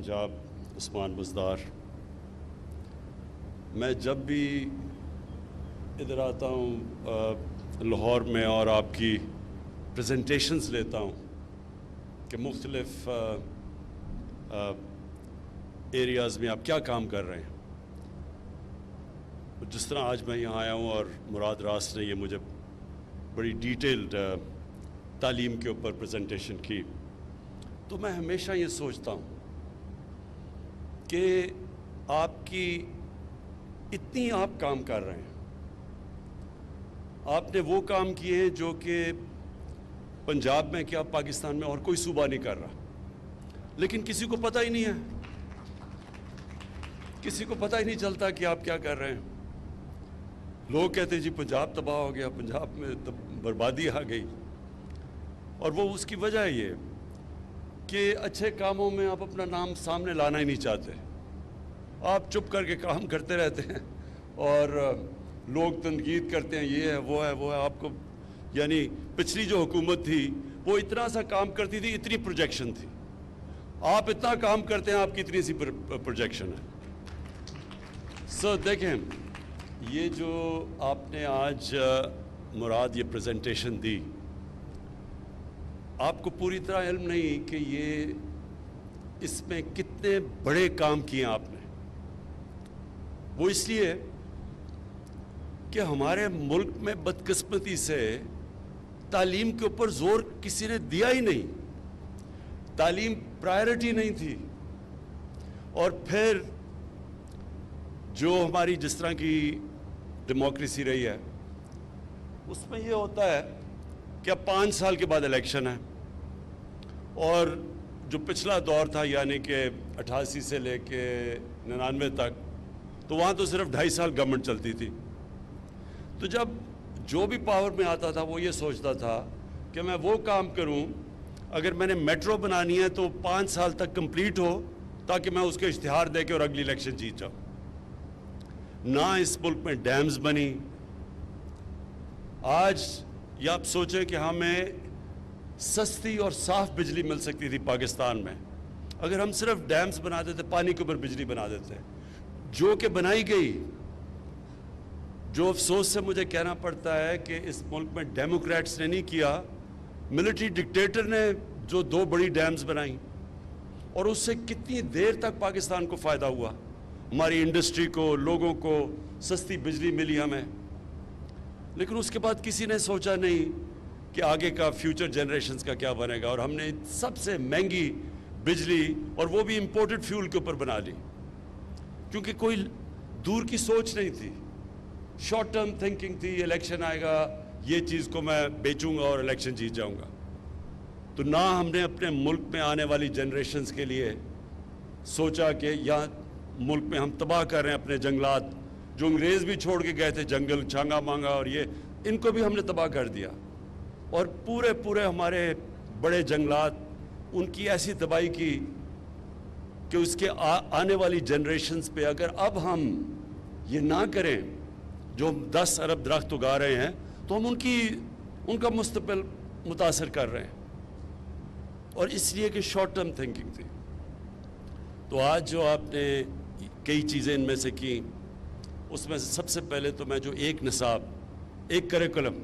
جناب عثمان بزدار، میں جب بھی ادھر آتا ہوں لاہور میں اور آپ کی پریزنٹیشنز لیتا ہوں کہ مختلف ایریاز میں آپ کیا کام کر رہے ہیں، جس طرح آج میں یہاں آیا ہوں اور مراد راس نے یہ مجھے بڑی ڈیٹیلڈ تعلیم کے اوپر پریزنٹیشن کی، تو میں ہمیشہ یہ سوچتا ہوں کہ آپ کی اتنی آپ کام کر رہے ہیں، آپ نے وہ کام کیے ہیں جو کہ پنجاب میں کیا پاکستان میں اور کوئی صوبہ نہیں کر رہا، لیکن کسی کو پتہ ہی نہیں ہے، کسی کو پتہ ہی نہیں چلتا کہ آپ کیا کر رہے ہیں۔ لوگ کہتے ہیں جی پنجاب تباہ ہو گیا، پنجاب میں بربادی آ گئی، اور وہ اس کی وجہ یہ کہ اچھے کاموں میں آپ اپنا نام سامنے لانا ہی نہیں چاہتے، آپ چپ کر کے کام کرتے رہتے ہیں اور لوگ تنقید کرتے ہیں یہ ہے وہ ہے وہ ہے۔ آپ کو یعنی پچھلی جو حکومت تھی وہ اتنا سا کام کرتی تھی، اتنی پروجیکشن تھی، آپ اتنا کام کرتے ہیں، آپ کی اتنی سی پروجیکشن ہے۔ دیکھیں یہ جو آپ نے آج مراد یہ پریزنٹیشن دی، آپ کو پوری طرح علم نہیں کہ یہ اس میں کتنے بڑے کام کیے آپ نے۔ وہ اس لیے کہ ہمارے ملک میں بدقسمتی سے تعلیم کے اوپر زور کسی نے دیا ہی نہیں، تعلیم پرائرٹی نہیں تھی، اور پھر جو ہماری جس طرح کی ڈیموکریسی رہی ہے اس میں یہ ہوتا ہے کہ اب 5 سال کے بعد الیکشن ہے، اور جو پچھلا دور تھا یعنی کہ 88 سے لے کے 99 تک، تو وہاں تو صرف 2.5 سال گورنمنٹ چلتی تھی، تو جب جو بھی پاور میں آتا تھا وہ یہ سوچتا تھا کہ میں وہ کام کروں، اگر میں نے میٹرو بنانی ہے تو 5 سال تک کمپلیٹ ہو تاکہ میں اس کے اشتہار دے کے اور اگلی الیکشن جیت جاؤں۔ نہ اس ملک میں ڈیمز بنی۔ آج یہ آپ سوچیں کہ ہمیں سستی اور صاف بجلی مل سکتی تھی پاکستان میں اگر ہم صرف ڈیمز بنا دیتے، پانی کے اوپر بجلی بنا دیتے، جو کہ بنائی گئی۔ جو افسوس سے مجھے کہنا پڑتا ہے کہ اس ملک میں ڈیموکریٹس نے نہیں کیا، ملٹری ڈکٹیٹر نے جو 2 بڑی ڈیمز بنائیں، اور اس سے کتنی دیر تک پاکستان کو فائدہ ہوا، ہماری انڈسٹری کو، لوگوں کو سستی بجلی ملی ہمیں، لیکن اس کے بعد کسی نے سوچا نہیں کہ آگے کا فیوچر جنریشنز کا کیا بنے گا، اور ہم نے سب سے مہنگی بجلی اور وہ بھی امپورٹڈ فیول کے اوپر بنا لی، کیونکہ کوئی دور کی سوچ نہیں تھی، شارٹ ٹرم تھنکنگ تھی، الیکشن آئے گا یہ چیز کو میں بیچوں گا اور الیکشن جیت جاؤں گا۔ تو نہ ہم نے اپنے ملک میں آنے والی جنریشنز کے لیے سوچا کہ یہاں ملک میں ہم تباہ کر رہے ہیں اپنے جنگلات، جو انگریز بھی چھوڑ کے گئے تھے، جنگل چھانگا مانگا اور یہ، ان کو بھی ہم نے تباہ کر دیا، اور پورے ہمارے بڑے جنگلات ان کی ایسی تباہی کی کہ اس کے آنے والی جنریشنز پہ اگر اب ہم یہ نہ کریں، جو ہم 10 ارب درخت اگا رہے ہیں، تو ہم ان کا مستقبل متاثر کر رہے ہیں، اور اس لیے کہ شارٹ ٹرم تھنکنگ تھی۔ تو آج جو آپ نے کئی چیزیں ان میں سے کی، اس میں سے سب سے پہلے تو میں جو ایک نصاب، ایک کریکولم،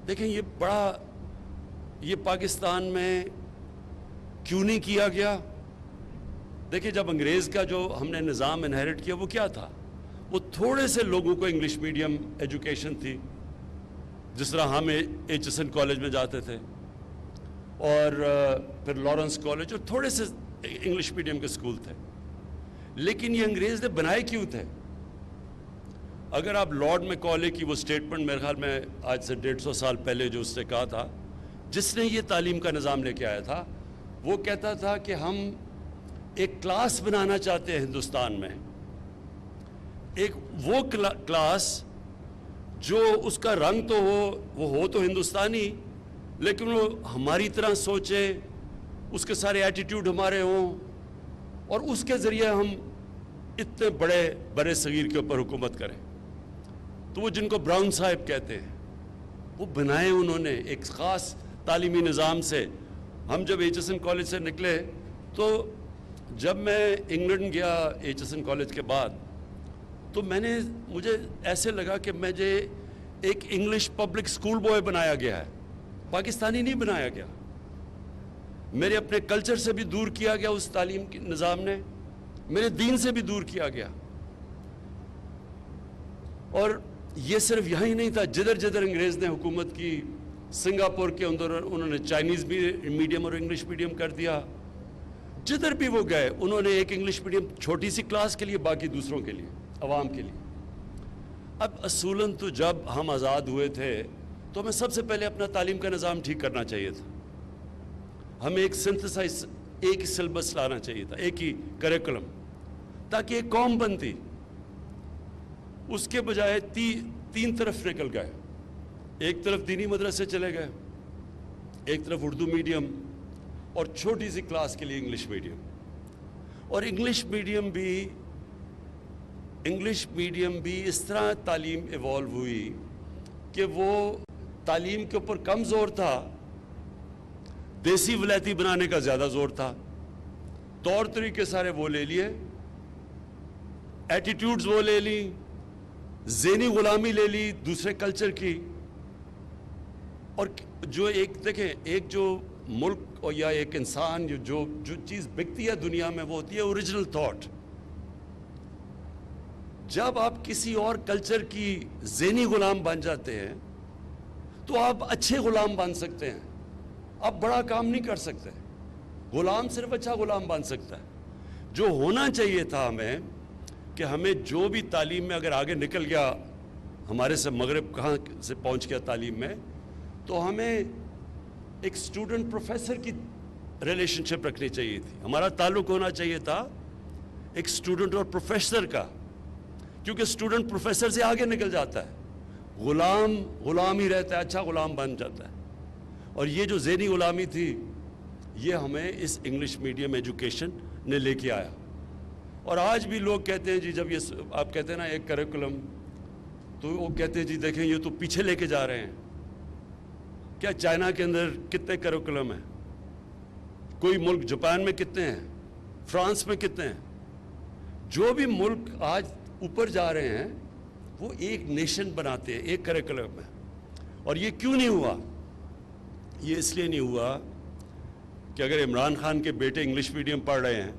دیکھیں یہ پاکستان میں کیوں نہیں کیا گیا؟ دیکھیں جب انگریز کا جو ہم نے نظام انہیرٹ کیا وہ کیا تھا؟ وہ تھوڑے سے لوگوں کو انگلش میڈیم ایجوکیشن تھی، جس طرح ہم ایچ کالج میں جاتے تھے، اور پھر لارنس کالج، اور تھوڑے سے انگلش میڈیم کے اسکول تھے، لیکن یہ انگریز نے بنائے کیوں تھے؟ اگر آپ لارڈ میکالے کی وہ سٹیٹمنٹ میرے خیال میں آج سے 150 سال پہلے جو اس نے کہا تھا، جس نے یہ تعلیم کا نظام لے کے آیا تھا، وہ کہتا تھا کہ ہم ایک کلاس بنانا چاہتے ہیں ہندوستان میں، ایک وہ کلاس جو اس کا رنگ تو وہ ہو تو ہندوستانی، لیکن وہ ہماری طرح سوچے، اس کے سارے ایٹیٹیوڈ ہمارے ہوں، اور اس کے ذریعے ہم اتنے بڑے صغیر کے اوپر حکومت کریں۔ تو وہ جن کو براؤن صاحب کہتے ہیں، وہ بنائے انہوں نے ایک خاص تعلیمی نظام سے۔ ہم جب ایچ ایس این کالج سے نکلے تو جب میں انگلینڈ گیا HSN کالج کے بعد تو مجھے ایسے لگا کہ مجھے ایک انگلش پبلک اسکول بوائے بنایا گیا ہے، پاکستانی نہیں بنایا گیا. میرے اپنے کلچر سے بھی دور کیا گیا اس تعلیم کے نظام نے، میرے دین سے بھی دور کیا گیا. اور یہ صرف یہاں ہی نہیں تھا، جدھر جدھر انگریز نے حکومت کی، سنگاپور کے اندر انہوں نے چائنیز بھی میڈیم اور انگلش میڈیم کر دیا. جدھر بھی وہ گئے انہوں نے ایک انگلش میڈیم چھوٹی سی کلاس کے لیے، باقی دوسروں کے لیے، عوام کے لیے. اب اصولاً تو جب ہم آزاد ہوئے تھے تو ہمیں سب سے پہلے اپنا تعلیم کا نظام ٹھیک کرنا چاہیے تھا. ہمیں ایک سنتھسائز، ایک ہی سلیبس لانا چاہیے تھا، ایک ہی کریکولم، تاکہ ایک قوم بنتی. اس کے بجائے تین طرف نکل گئے. ایک طرف دینی مدرسے چلے گئے، ایک طرف اردو میڈیم، اور چھوٹی سی کلاس کے لیے انگلش میڈیم. اور انگلش میڈیم بھی اس طرح تعلیم ایوالو ہوئی کہ وہ تعلیم کے اوپر کم زور تھا، دیسی ولایتی بنانے کا زیادہ زور تھا. طور طریقے سارے وہ لے لیے، ایٹیٹیوڈز وہ لے لی، ذہنی غلامی لے لی دوسرے کلچر کی. اور جو دیکھیں ایک جو ملک یا ایک انسان جو چیز بکتی ہے دنیا میں وہ ہوتی ہے اوریجنل تھاٹ. جب آپ کسی اور کلچر کی ذہنی غلام بن جاتے ہیں تو آپ اچھے غلام بن سکتے ہیں، آپ بڑا کام نہیں کر سکتے. غلام صرف اچھا غلام بن سکتا ہے. جو ہونا چاہیے تھا ہمیں کہ ہمیں جو بھی تعلیم میں اگر آگے نکل گیا، ہمارے سے مغرب کہاں سے پہنچ گیا تعلیم میں، تو ہمیں ایک اسٹوڈنٹ پروفیسر کی ریلیشن شپ رکھنی چاہیے تھی. ہمارا تعلق ہونا چاہیے تھا ایک اسٹوڈنٹ اور پروفیسر کا، کیونکہ اسٹوڈنٹ پروفیسر سے آگے نکل جاتا ہے، غلام ہی رہتا ہے، اچھا غلام بن جاتا ہے. اور یہ جو ذہنی غلامی تھی یہ ہمیں اس انگلش میڈیم ایجوکیشن نے لے کے آیا. اور آج بھی لوگ کہتے ہیں جی، جب یہ آپ کہتے ہیں نا ایک کریکولم، تو وہ کہتے ہیں جی دیکھیں یہ تو پیچھے لے کے جا رہے ہیں. کیا چائنا کے اندر کتنے کریکولم ہیں؟ کوئی ملک جاپان میں کتنے ہیں؟ فرانس میں کتنے ہیں؟ جو بھی ملک آج اوپر جا رہے ہیں وہ ایک نیشن بناتے ہیں ایک کریکولم میں. اور یہ کیوں نہیں ہوا؟ یہ اس لیے نہیں ہوا کہ اگر عمران خان کے بیٹے انگلش میڈیم پڑھ رہے ہیں،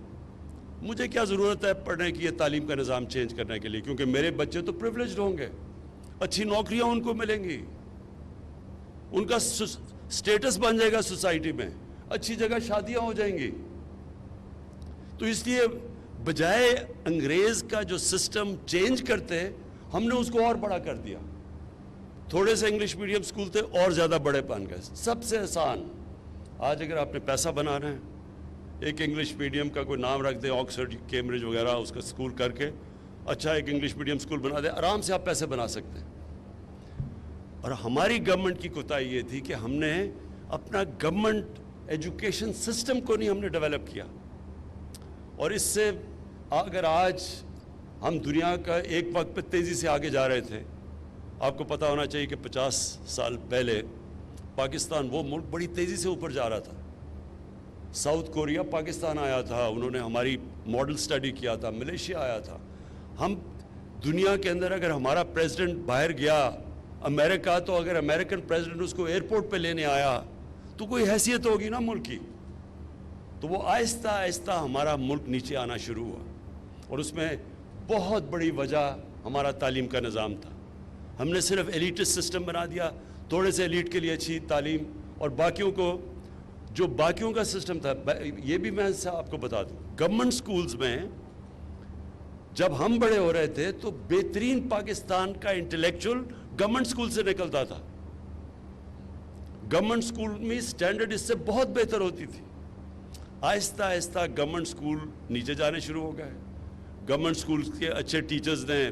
مجھے کیا ضرورت ہے پڑھنے کی یہ تعلیم کا نظام چینج کرنے کے لیے، کیونکہ میرے بچے تو پریولیجڈ ہوں گے، اچھی نوکریاں ان کو ملیں گی، ان کا سٹیٹس بن جائے گا سوسائٹی میں، اچھی جگہ شادیاں ہو جائیں گی. تو اس لیے بجائے انگریز کا جو سسٹم چینج کرتے ہم نے اس کو اور بڑا کر دیا. تھوڑے سے انگلش میڈیم سکول تھے اور زیادہ بڑے بن گئے. سب سے آسان آج اگر آپ نے پیسہ بنانا ہے، ایک انگلش میڈیم کا کوئی نام رکھ دیں، آکسفورڈ، کیمبرج وغیرہ، اس کا سکول کر کے اچھا ایک انگلش میڈیم سکول بنا دیں، آرام سے آپ پیسے بنا سکتے ہیں. اور ہماری گورنمنٹ کی کوتاہی یہ تھی کہ ہم نے اپنا گورنمنٹ ایجوکیشن سسٹم کو نہیں ہم نے ڈیولپ کیا. اور اس سے اگر آج ہم دنیا کا ایک وقت پہ تیزی سے آگے جا رہے تھے، آپ کو پتہ ہونا چاہیے کہ 50 سال پہلے پاکستان وہ ملک بڑی تیزی سے اوپر جا رہا تھا. ساؤتھ کوریا پاکستان آیا تھا، انہوں نے ہماری ماڈل سٹڈی کیا تھا، ملیشیا آیا تھا. ہم دنیا کے اندر اگر ہمارا پریزیڈنٹ باہر گیا امریکہ، تو اگر امریکن پریزیڈنٹ اس کو ایئرپورٹ پہ لینے آیا تو کوئی حیثیت ہوگی نا ملک کی. تو وہ آہستہ آہستہ ہمارا ملک نیچے آنا شروع ہوا. اور اس میں بہت بڑی وجہ ہمارا تعلیم کا نظام تھا. ہم نے صرف ایلیٹس سسٹم بنا دیا، تھوڑے سے ایلیٹ کے لیے اچھی تعلیم، اور باقیوں کو جو باقیوں کا سسٹم تھا. یہ بھی میں آپ کو بتا دوں، گورنمنٹ سکولز میں جب ہم بڑے ہو رہے تھے تو بہترین پاکستان کا انٹلیکچوئل گورنمنٹ سکول سے نکلتا تھا. گورنمنٹ سکول میں سٹینڈرڈ اس سے بہت بہتر ہوتی تھی. آہستہ آہستہ گورنمنٹ سکول نیچے جانے شروع ہو گئے. گورنمنٹ سکول کے اچھے ٹیچرز نے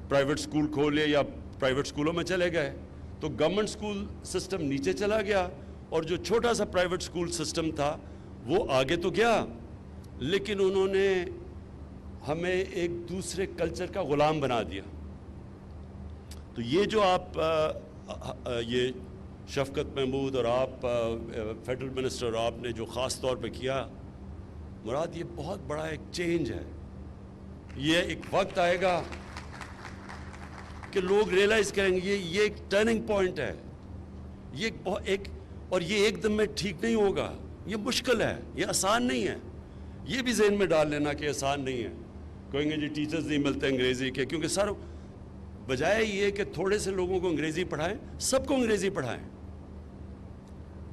پرائیویٹ سکول کھولے یا پرائیویٹ سکولوں میں چلے گئے، تو گورنمنٹ سکول سسٹم نیچے چلا گیا. اور جو چھوٹا سا پرائیویٹ سکول سسٹم تھا وہ آگے تو گیا، لیکن انہوں نے ہمیں ایک دوسرے کلچر کا غلام بنا دیا. تو یہ جو آپ یہ شفقت محمود اور آپ فیڈرل منسٹر اور آپ نے جو خاص طور پہ کیا، مراد یہ بہت بڑا ایک چینج ہے. یہ ایک وقت آئے گا کہ لوگ ریئلائز کریں گے یہ ایک ٹرننگ پوائنٹ ہے. یہ اور یہ ایک دم میں ٹھیک نہیں ہوگا. یہ مشکل ہے, یہ آسان نہیں ہے. یہ بھی ذہن میں ڈال لینا کہ آسان نہیں ہے. کہیں گے جی ٹیچرز نہیں ملتے انگریزی کے, کیونکہ سر بجائے یہ کہ تھوڑے سے لوگوں کو انگریزی پڑھائیں, سب کو انگریزی پڑھائیں,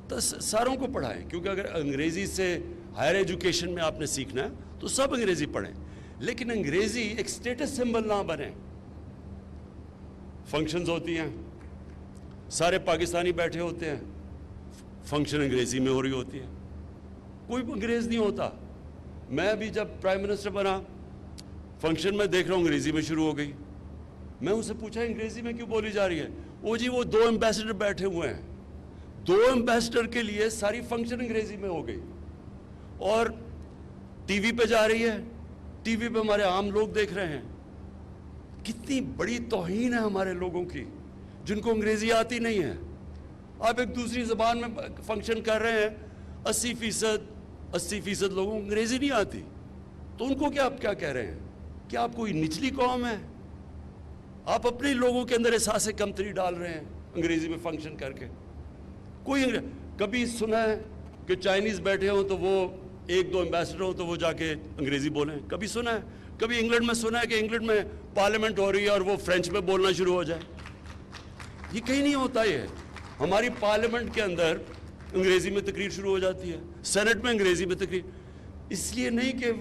تو ساروں کو پڑھائیں. کیونکہ اگر انگریزی سے ہائر ایجوکیشن میں آپ نے سیکھنا ہے تو سب انگریزی پڑھیں, لیکن انگریزی ایک سٹیٹس سمبل نہ بنے. فنکشنز ہوتی ہیں, سارے پاکستانی بیٹھے ہوتے ہیں, فنکشن انگریزی میں ہو رہی ہوتی ہے, کوئی انگریز نہیں ہوتا. میں ابھی جب پرائم منسٹر بنا, فنکشن میں دیکھ رہا ہوں انگریزی میں شروع ہو گئی. میں ان سے پوچھا انگریزی میں کیوں بولی جا رہی ہے؟ وہ جی وہ 2 ایمبیسڈر بیٹھے ہوئے ہیں, 2 ایمبیسڈر کے لیے ساری فنکشن انگریزی میں ہو گئی. اور ٹی وی پہ جا رہی ہے, ٹی وی پہ ہمارے عام لوگ دیکھ رہے ہیں. کتنی بڑی توہین ہے ہمارے لوگوں کی جن کو انگریزی آتی نہیں ہے. آپ ایک دوسری زبان میں فنکشن کر رہے ہیں, 80% لوگوں کو انگریزی نہیں آتی, تو ان کو آپ کیا کہہ رہے ہیں کہ آپ کوئی نچلی قوم ہے؟ آپ اپنے لوگوں کے اندر احساس کمتری ڈال رہے ہیں انگریزی میں فنکشن کر کے. کبھی سنا ہے کہ چائنیز بیٹھے ہوں تو وہ 1-2 ایمبیسڈر ہوں تو وہ جا کے انگریزی بولیں؟ کبھی سنا ہے؟ کبھی انگلینڈ میں سنا ہے کہ انگلینڈ میں پارلیمنٹ ہو رہی ہے اور وہ فرینچ میں بولنا شروع ہو جائے؟ یہ کہیں نہیں ہوتا. یہ ہماری پارلیمنٹ کے اندر انگریزی میں تقریر شروع ہو جاتی ہے, سینٹ میں انگریزی میں تقریر. اس لیے نہیں کہ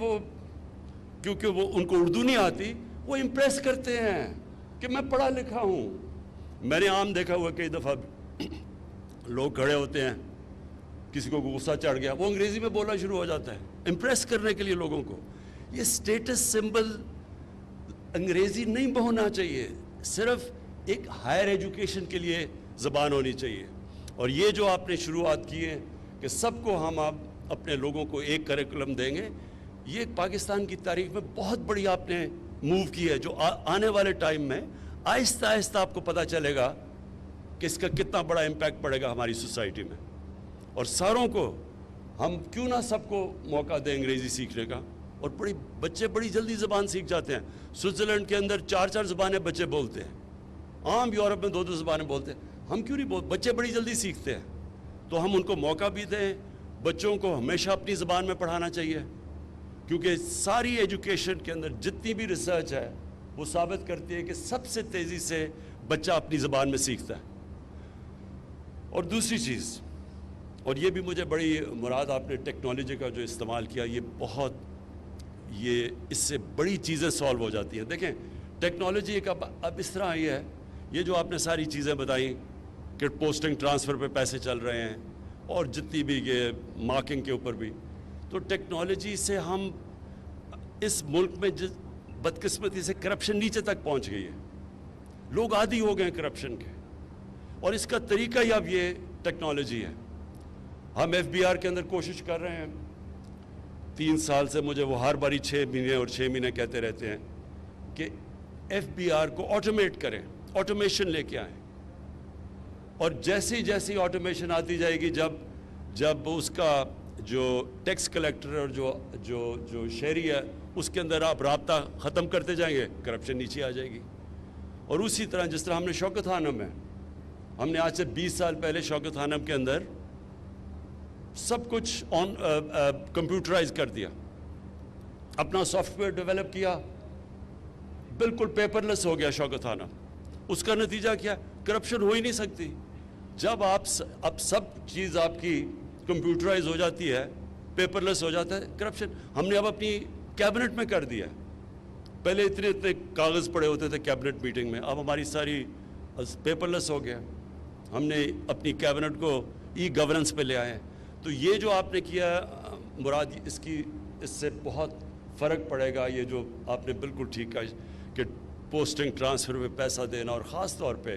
کیونکہ وہ ان کو اردو نہیں آتی, وہ امپریس کرتے ہیں کہ میں پڑھا لکھا ہوں. میں نے عام دیکھا ہوا کئی دفعہ لوگ کھڑے ہوتے ہیں, کسی کو غصہ چڑھ گیا, وہ انگریزی میں بولنا شروع ہو جاتا ہے امپریس کرنے کے لیے لوگوں کو. یہ سٹیٹس سمبل انگریزی نہیں ہونا چاہیے, صرف ایک ہائر ایجوکیشن کے لیے زبان ہونی چاہیے. اور یہ جو آپ نے شروعات کی ہے کہ سب کو ہم اپنے لوگوں کو ایک کریکولم دیں گے, یہ پاکستان کی تاریخ میں بہت بڑی آپ نے موو کی ہے, جو آنے والے ٹائم میں آہستہ آہستہ آپ کو پتہ چلے گا کہ اس کا کتنا بڑا امپیکٹ پڑے گا ہماری سوسائٹی میں. اور ساروں کو ہم کیوں نہ سب کو موقع دیں انگریزی سیکھنے کا. اور بچے بڑی جلدی زبان سیکھ جاتے ہیں. سوئٹزرلینڈ کے اندر 4 زبانیں بچے بولتے ہیں, عام یورپ میں 2 زبانیں بولتے ہیں. ہم کیوں نہیں بچے بڑی جلدی سیکھتے ہیں, تو ہم ان کو موقع بھی دیں. بچوں کو ہمیشہ اپنی زبان میں پڑھانا چاہیے, کیونکہ ساری ایجوکیشن کے اندر جتنی بھی ریسرچ ہے وہ ثابت کرتی ہے کہ سب سے تیزی سے بچہ اپنی زبان میں سیکھتا ہے. اور دوسری چیز, اور یہ بھی مجھے بڑی مراد آپ نے ٹیکنالوجی کا جو استعمال کیا, یہ اس سے بڑی چیزیں سالو ہو جاتی ہیں. دیکھیں ٹیکنالوجی ایک اب اس طرح آئی ہے, یہ جو آپ نے ساری چیزیں بتائیں کہ پوسٹنگ ٹرانسفر پہ پیسے چل رہے ہیں اور جتنی بھی یہ مارکنگ کے اوپر بھی, تو ٹیکنالوجی سے ہم اس ملک میں بدقسمتی سے کرپشن نیچے تک پہنچ گئی ہے. لوگ عادی ہو گئے ہیں کرپشن کے, اور اس کا طریقہ ہی اب یہ ٹیکنالوجی ہے. ہم FBR کے اندر کوشش کر رہے ہیں, 3 سال سے مجھے وہ ہر باری 6 مہینے اور 6 مہینے کہتے رہتے ہیں کہ FBR کو آٹومیٹ کریں, آٹومیشن لے کے آئیں. اور جیسی آٹومیشن آتی جائے گی, جب اس کا جو ٹیکس کلیکٹر اور جو شہری ہے اس کے اندر آپ رابطہ ختم کرتے جائیں گے, کرپشن نیچے آ جائے گی. اور اسی طرح جس طرح ہم نے شوکت خانم ہے, ہم نے آج سے 20 سال پہلے شوکت خانم کے اندر سب کچھ کمپیوٹرائز کر دیا, اپنا سافٹ ویئر ڈیولپ کیا, بالکل پیپر لیس ہو گیا شوکت خانم. اس کا نتیجہ کیا؟ کرپشن ہو ہی نہیں سکتی. جب اب سب چیز آپ کی کمپیوٹرائز ہو جاتی ہے, پیپر لیس ہو جاتا ہے, کرپشن ہم نے اب اپنی کیبنٹ میں کر دیا. پہلے اتنے کاغذ پڑے ہوتے تھے کیبنٹ میٹنگ میں, اب ہماری ساری پیپر لیس ہو گیا. ہم نے اپنی کیبنٹ کو ای گورننس پہ لے آئے. تو یہ جو آپ نے کیا مراد, اس سے بہت فرق پڑے گا. یہ جو آپ نے بالکل ٹھیک کہا کہ پوسٹنگ ٹرانسفر پہ پیسہ دینا, اور خاص طور پہ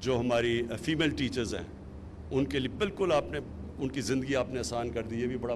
جو ہماری فیمیل ٹیچرز ہیں ان کے لیے بالکل آپ نے ان کی زندگی آپ نے آسان کر دی. یہ بھی بڑا